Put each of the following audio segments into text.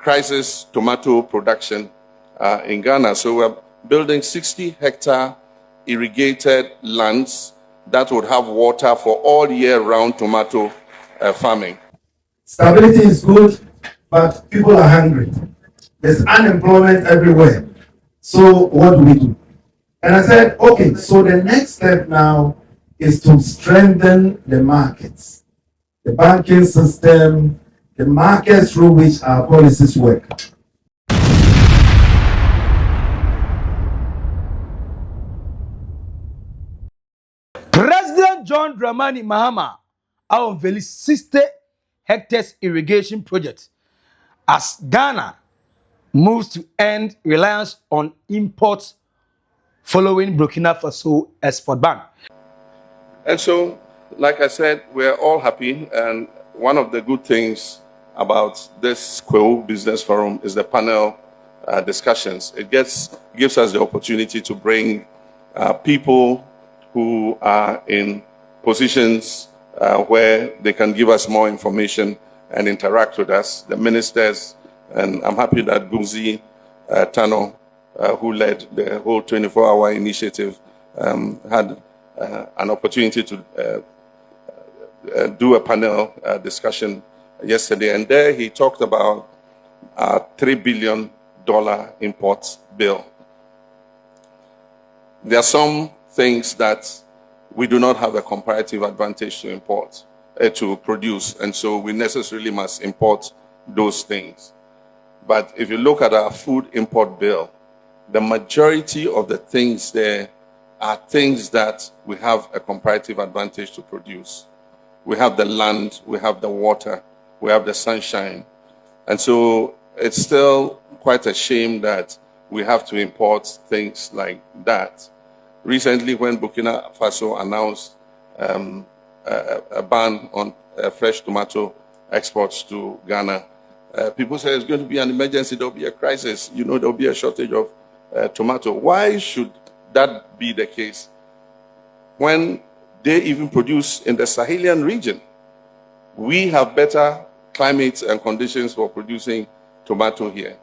crisis tomato production in Ghana. So we're building 60-hectare irrigated lands that would have water for all year round tomato farming. Stability is good, but people are hungry. There's unemployment everywhere. So what do we do? And I said, okay, so the next step now is to strengthen the markets, the banking system, the markets through which our policies work. President John Dramani Mahama unveiled 60 hectares irrigation project as Ghana moves to end reliance on imports following Burkina Faso export ban. And so, like I said, we're all happy. And one of the good things about this Kwewu Business Forum is the panel discussions. It gives us the opportunity to bring people who are in positions where they can give us more information and interact with us, the ministers. And I'm happy that Gumzi Tano, who led the whole 24-hour initiative, had an opportunity to do a panel discussion yesterday. And there he talked about a $3 billion import bill. There are some things that we do not have a comparative advantage to import, to produce. And so we necessarily must import those things. But if you look at our food import bill, the majority of the things there are things that we have a comparative advantage to produce. We have the land, we have the water, we have the sunshine. And so it's still quite a shame that we have to import things like that. Recently, when Burkina Faso announced a ban on fresh tomato exports to Ghana, people say it's going to be an emergency, there'll be a crisis, there'll be a shortage of tomato. Why should that be the case when they even produce in the Sahelian region? We have better climates and conditions for producing tomato here.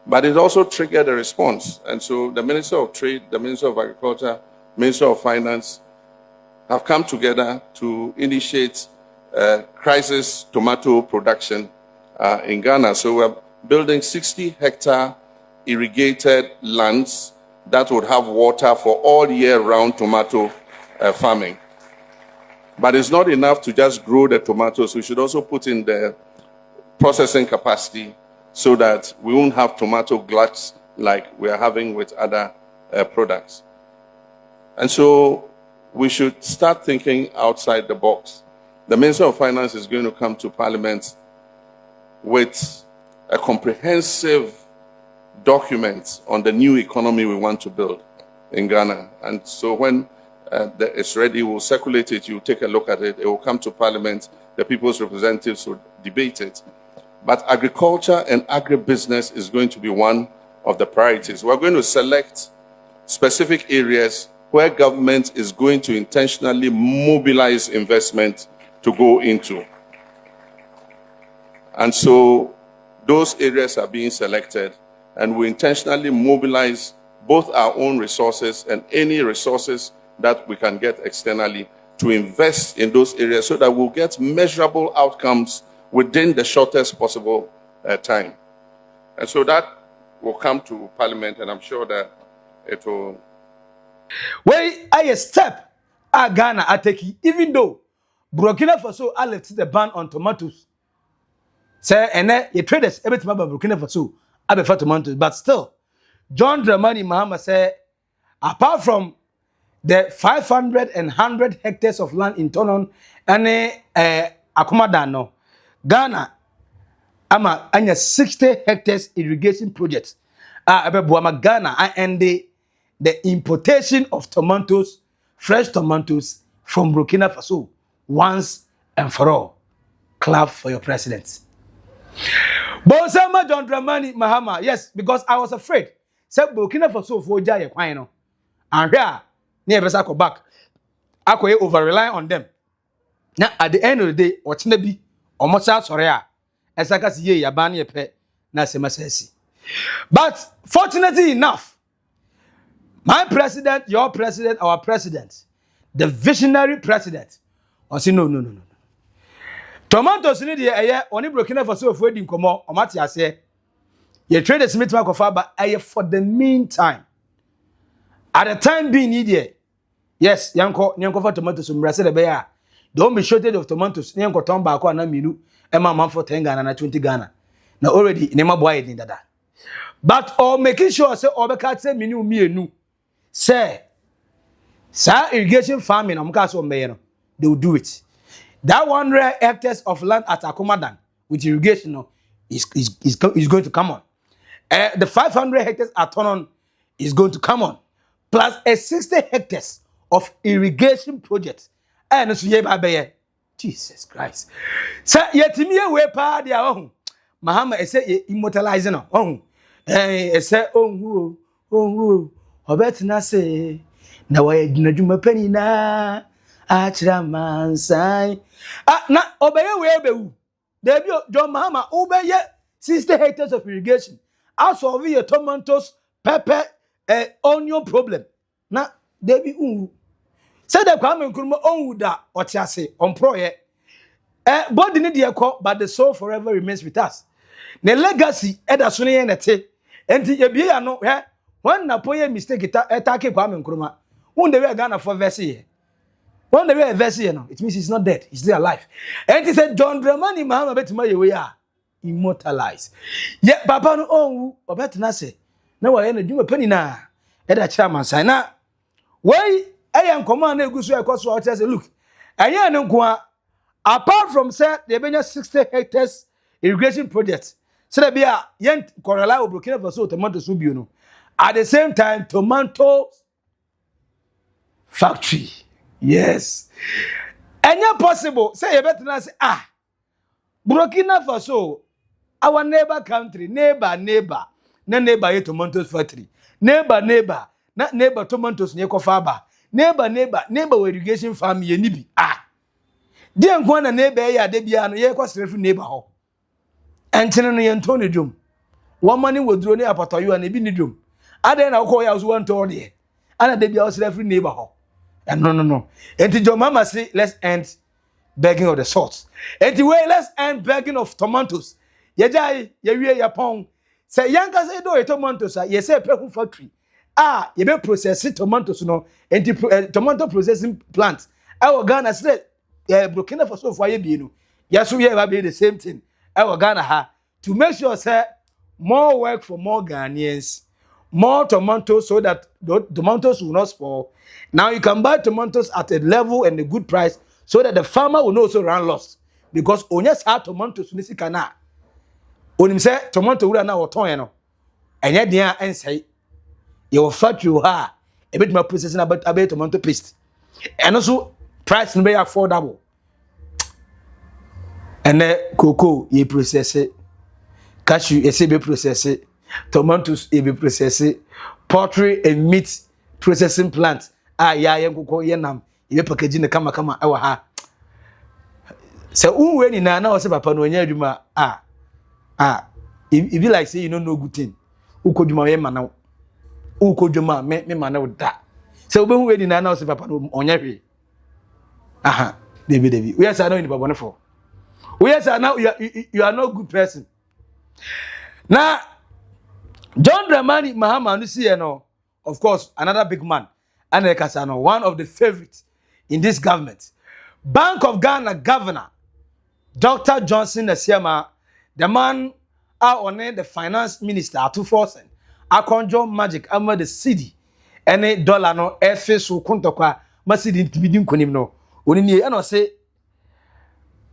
But it also triggered a response. And so the Minister of Trade, the Minister of Agriculture, Minister of Finance have come together to initiate crisis tomato production in Ghana. So we're building 60-hectare irrigated lands that would have water for all year round tomato farming. But it's not enough to just grow the tomatoes. We should also put in the processing capacity so that we won't have tomato gluts like we are having with other products. And so we should start thinking outside the box. The Minister of Finance is going to come to Parliament with a comprehensive document on the new economy we want to build in Ghana. And so when it's ready, we'll circulate it, you'll take a look at it, it will come to Parliament, the people's representatives will debate it. But agriculture and agribusiness is going to be one of the priorities. We're going to select specific areas where government is going to intentionally mobilize investment to go into. And so those areas are being selected, and we intentionally mobilize both our own resources and any resources that we can get externally to invest in those areas so that we'll get measurable outcomes within the shortest possible time. And so that will come to Parliament, and I'm sure that it will. Well, a step Ghana are taking, even though Burkina Faso lifted the ban on tomatoes. Say, and then your traders, everything about Burkina Faso, are for tomatoes, but still, John Dramani Mahama said, apart from the 500 and 100 hectares of land in Tonon and Akumadano, Ghana ama anya 60 hectares irrigation project. Ghana and the importation of tomatoes, fresh tomatoes from Burkina Faso once and for all. Clap for your president. Bosama John Dramani Mahama, yes, because I was afraid. Say Burkina Faso for Jaya Quino. And here, near Besako back. I could over rely on them. Now, at the end of the day, what's nebi, or much out sorry. As I can see, Yabani pe na semasesi. But fortunately enough, my president, your president, our president, the visionary president, I say no. Tomatoes ni de eye oni Burkina Faso for di nkomo o mate ase. Ye trade smith makofa ba eye for the meantime. At the time being need yes, yanko for tomatoes mrase de be ya. Don't be shortage of tomatoes. Yanko ton ba ko na minu e ma man for 10 Ghana na 20 Ghana. Now already in ma boy din dada. But or making sure say obeka say minu mienu. Say irrigation farming amka so mbe no. They will do it. That 100 hectares of land at Akomadan with irrigation is going to come on. The 500 hectares at Tonon is going to come on. Plus a 60 hectares of irrigation project. And so Jesus Christ. So yetimi we pa dia ohun. Mahama say immortalizing ohun. Say ohun obetina say na wa adwuma pani na Achraman na obeye we bewu. Debi John Mahama obeye 60 hectares of irrigation. As solve your tomatoes, pepper, onion problem. Na debi say the Kwame Nkrumah onwu da otiase on proye. Body need the call, but the soul forever remains with us. The legacy eda so ne nete. Enti ye bia no when na poye mistake etake Kwame Nkrumah. Won the way Ghana for verse here. When the way verse here, it means he's not dead, he's still alive. And he said, John Dramani Mahama betima ye we are immortalized. Yet Papa no oh obetina say, na wa ye na dwuma pani na e da chairman sign na why ayan command na egusu e kwaso o say look ayan ne nko apart from say the benya 60 hectares irrigation project say be a yen korala Burkina Faso tomato so bio no at the same time tomato factory. Yes. Anya possible. Say you better not say, Burkina Faso, our neighbor country, neighbor. Na neighbor ye tomatoes factory. Neighbor. Na neighbor tomatoes nye kofaba. Neighbor irrigation farm ye nibi. Dia nkwa na neighbor ye ade bia no ye kwasrefu neighbor ho. Entene no ye ntone dwom. One money wodro ne apatoyo na ebi ni dwom. Ade na ko ya so wan to de. Ana de bia osrefu neighbor ho. No. And John Mama say, let's end begging of the salt. And let's end begging of tomatoes. Yejai, ye yapon. Say, Yanka say, do tomatoes, ye say, peku factory. Ye be processing tomatoes, no, and tomato processing plants. Our Ghana said, Burkina Faso for ye be no. Yes, we have be the same thing. Our Ghana ha to make sure, say, more work for more Ghanaians. More tomatoes so that the tomatoes will not spoil. Now you can buy tomatoes at a level and a good price so that the farmer will not also run lost. Because onyes ha tomatoes nisi kana. Onim say tomato wura na woton no. Enye dia ensai. Your factory ha e bit ma processing about tomato paste. And also price no be affordable. And cocoa ye process it. Cashew ye be process it. Tomatoes be processed, poultry and meat processing plant. Ya nkoko yenam, ye packaging the kama ewa ha. Se unwe ni na o se papa no nya adwuma it be like say you don't know good thing. Ukodwuma ye mana. Ukodwuma me mana da. Se obehu ni na o se papa no onya hwe. Debi. We are say no ni papa no for. We are say now you are not good person. Now John Dramani Mahama no, of course, another big man, and one of the favorites in this government. Bank of Ghana Governor Dr. Johnson Asiama, the man on the finance minister at 2,000, I conjure magic under the city, any dollar no FS who kuntokwa masidi ntibidin konim no. Onini and say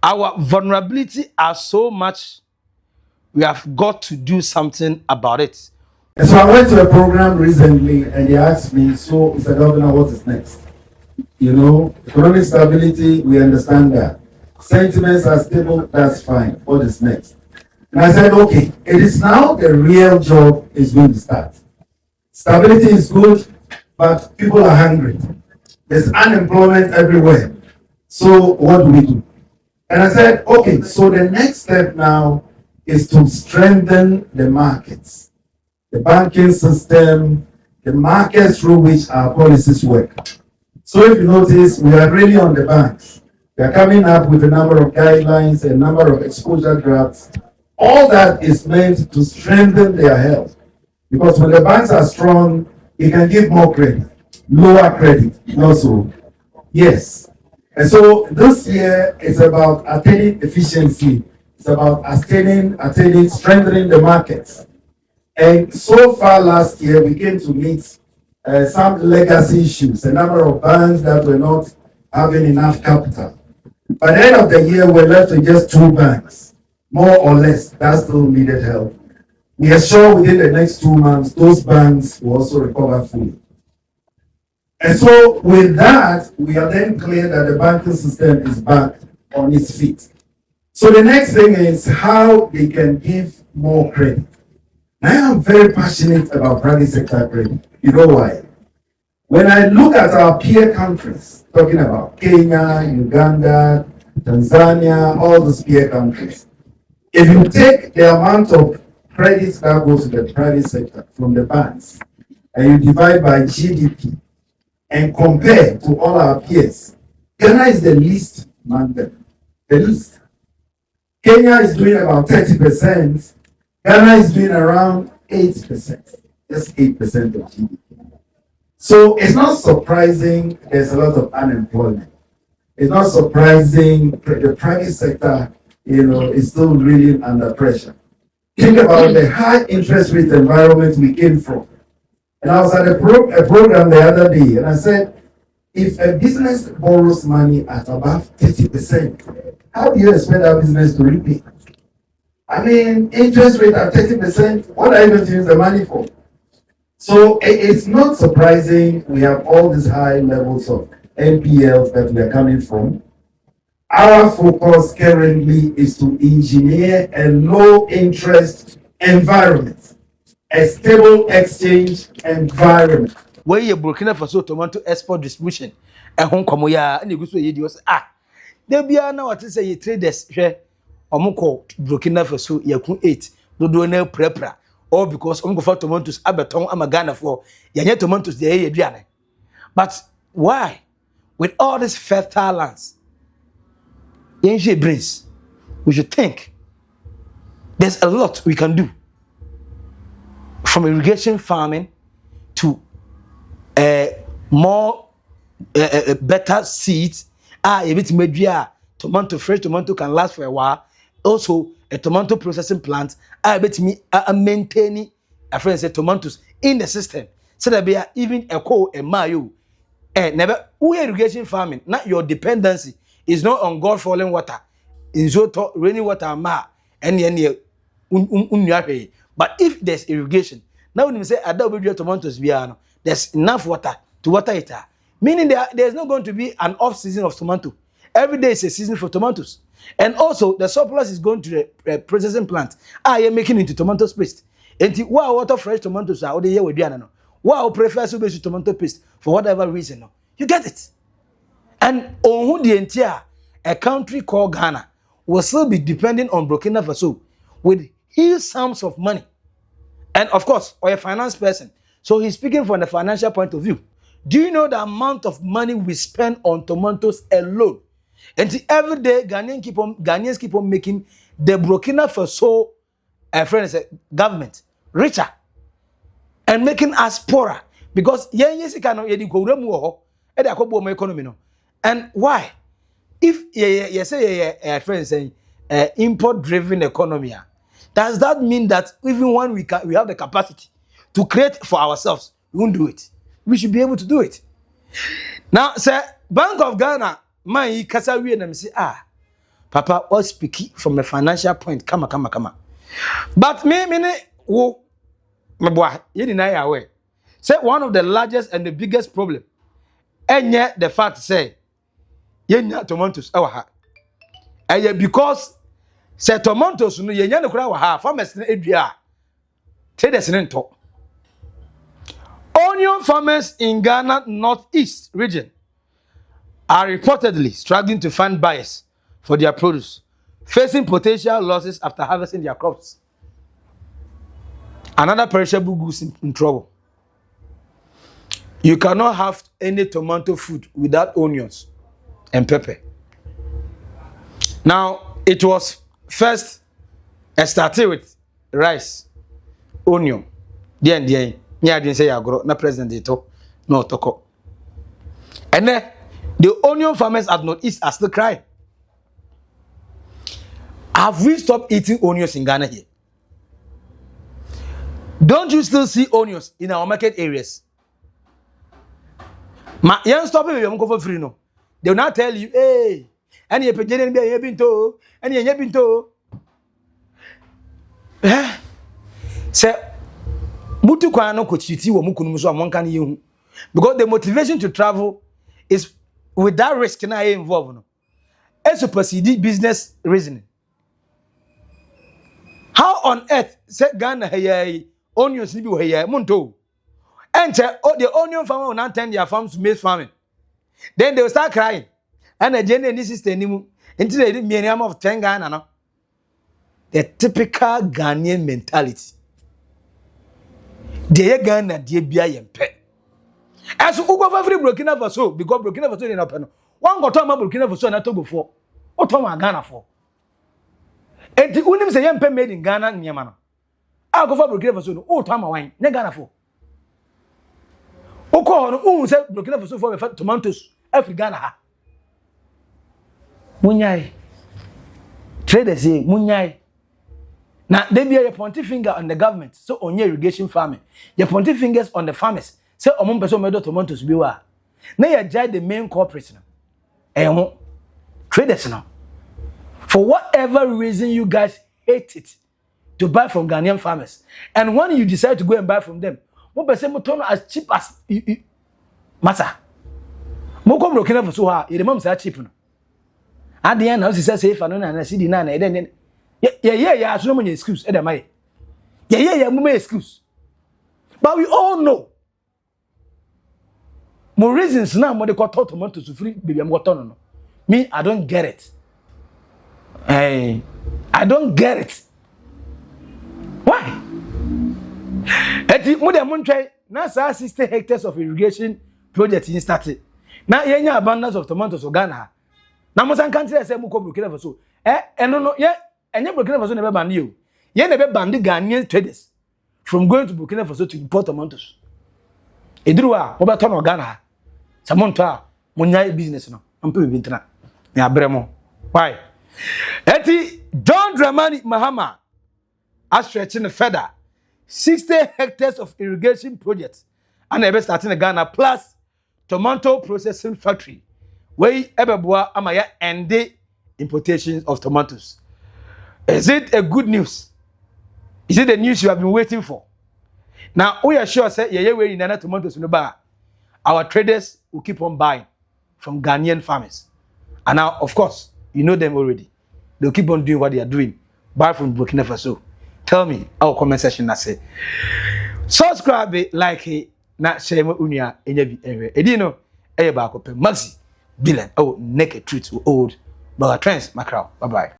our vulnerability are so much. We have got to do something about it. And so I went to a program recently and they asked me, so Mr. Governor, what is next? You know, economic stability, we understand that. Sentiments are stable, that's fine. What is next? And I said, okay, it is now the real job is going to start. Stability is good, but people are hungry. There's unemployment everywhere. So what do we do? And I said, okay, so the next step now is to strengthen the markets, the banking system, the markets through which our policies work. So if you notice, we are really on the banks. We are coming up with a number of guidelines, a number of exposure drafts. All that is meant to strengthen their health. Because when the banks are strong, it can give more credit, lower credit, also. Yes. And so this year is about attaining efficiency. It's about attaining, strengthening the markets. And so far last year, we came to meet some legacy issues, a number of banks that were not having enough capital. By the end of the year, we're left with just 2 banks, more or less, that still needed help. We are sure within the next 2 months, those banks will also recover fully. And so with that, we are then clear that the banking system is back on its feet. So the next thing is how they can give more credit. I am very passionate about private sector credit. You know why? When I look at our peer countries, talking about Kenya, Uganda, Tanzania, all those peer countries, if you take the amount of credit that goes to the private sector from the banks, and you divide by GDP, and compare to all our peers, Ghana is the least among them. The least. Kenya is doing about 30%. Ghana is doing around 8%. Just 8% of GDP. So it's not surprising there's a lot of unemployment. It's not surprising the private sector, is still really under pressure. Think about the high interest rate environment we came from. And I was at a program the other day, and I said, if a business borrows money at above 30%, how do you expect that business to repay? I mean, interest rate at 30%, what are you going to use the money for? So it's not surprising we have all these high levels of NPLs that we are coming from. Our focus currently is to engineer a low interest environment, a stable exchange environment. Where you Burkina Faso tomato export distribution, and Hong Kong, and you go to you there be now what to say you traders share Omoko Burkina Faso, Yakun 8, do no prepra, or because Uncle for tomatoes, Aberton, Amagana for Yanya tomatoes, the Adriana. But why, with all these fertile lands, Yenshi brings, we should think there's a lot we can do from irrigation farming to more better seeds. A bit media tomato, fresh tomato can last for a while. Also, a tomato processing plant. A bit me maintaining a friend said tomatoes in the system. So that be even a co a mayo. Never we irrigation farming, not your dependency is not on God falling water. In so rainy water ma and but if there's irrigation, now when you say I don't build tomatoes, there's enough water to water it. Meaning there's not going to be an off season of tomato. Every day is a season for tomatoes. And also the surplus is going to the processing plant. You're making into tomato paste. And wow, water fresh tomatoes are the year with Diana. Wow, prefer to base tomato paste for whatever reason. You get it. And on who the entire a country called Ghana will still be depending on Burkina Faso with huge sums of money. And of course, or a finance person. So he's speaking from the financial point of view. Do you know the amount of money we spend on tomatoes alone? And every day, Ghanaians keep on making the Burkina Faso government richer and making us poorer because economy. And why? If you say friends saying import-driven economy, does that mean that even when we have the capacity to create for ourselves, we won't do it? We should be able to do it. Now, sir, Bank of Ghana, my kasawi and say, Papa was speaking from a financial point. Come. But me, my boy, you deny away. Say one of the largest and the biggest problem, and yet the fact say, you need tomatoes our and yet because say tomatoes no you need to cry farmers edua traders in talk. Onion farmers in Ghana Northeast region are reportedly struggling to find buyers for their produce, facing potential losses after harvesting their crops. Another perishable goods in trouble. You cannot have any tomato food without onions and pepper. Now, it was first started with rice, onion. Then, me I didn't say agro, na president dito, no toko. And then the onion farmers at Northeast are still crying. Have we stopped eating onions in Ghana here? Don't you still see onions in our market areas? Ma, you stop it, you for free no. They will not tell you, hey, and you pay and you binto, and you binto. Say, mutu kwa no kochiti wo mukunu so amonka ne yehu. Because the motivation to travel is with that risk na involved no. As supersede business reasoning. How on earth say Ghana here onions ni bi here munto. Enter the onion farmer will not turn their farms to maize farming. Then they will start crying. And the Jenny system until they did minimum of 10 Ghana no. The typical Ghanaian mentality. They Ghana they be a pet. As who go for free Burkina Faso because Burkina Faso didn't open. One got to Burkina Faso and Togo for. What time Ghana for? And the unim say yempe made in Ghana nyamana. I go for Burkina Faso no. Oh time wine. Ne Ghana for. Oko no say Burkina Faso for tomatoes every Ghana ha. Munyai. Traders say munyai. Now they be a pointing finger on the government. So on your irrigation farming, your pointing fingers on the farmers. So among person made tomatoes be wa. Now you judge the main corporates now. Traders now. For whatever reason you guys hate it to buy from Ghanaian farmers, and when you decide to go and buy from them, what person will turn as cheap as matter. Mo come Burkina Faso ha, you remember say cheap no. At the end, now she says safe and I see the nine and then. Yeah, so no many excuse, Edamai. Yeah, no excuse. But we all know. More reasons now, more they got tomatoes to free, baby, I'm got on. Me, I don't get it. Hey, I don't get it. Why? More than one try, now 60 hectares of irrigation project in started. Now, yeah, abundance of tomatoes for Ghana. Now, most countries say, Muko Burkina Faso. No, yeah. And you Burkina Faso never ban you. You never ban the Ghanaian traders from going to Burkina Faso to import tomatoes. Edruwa, over ton of Ghana. Samonta, munyai business no. Ampe bintra. Ya bremo. Why? Eti John Dramani Mahama are stretching the further 60 hectares of irrigation projects and ebe starting in Ghana plus tomato processing factory. Where ebeboa amaya ende importations of tomatoes. Is it a good news? Is it the news you have been waiting for? Now, we are sure say we in tomatoes in the bar. Our traders will keep on buying from Ghanaian farmers. And now, of course, you know them already. They'll keep on doing what they are doing. Buy from Burkina Faso. Tell me our comment section. I say, subscribe, like it, not share my unia in every area. Edino, Maxi, Billion, oh, naked truth, old, but trends, macro. Bye bye.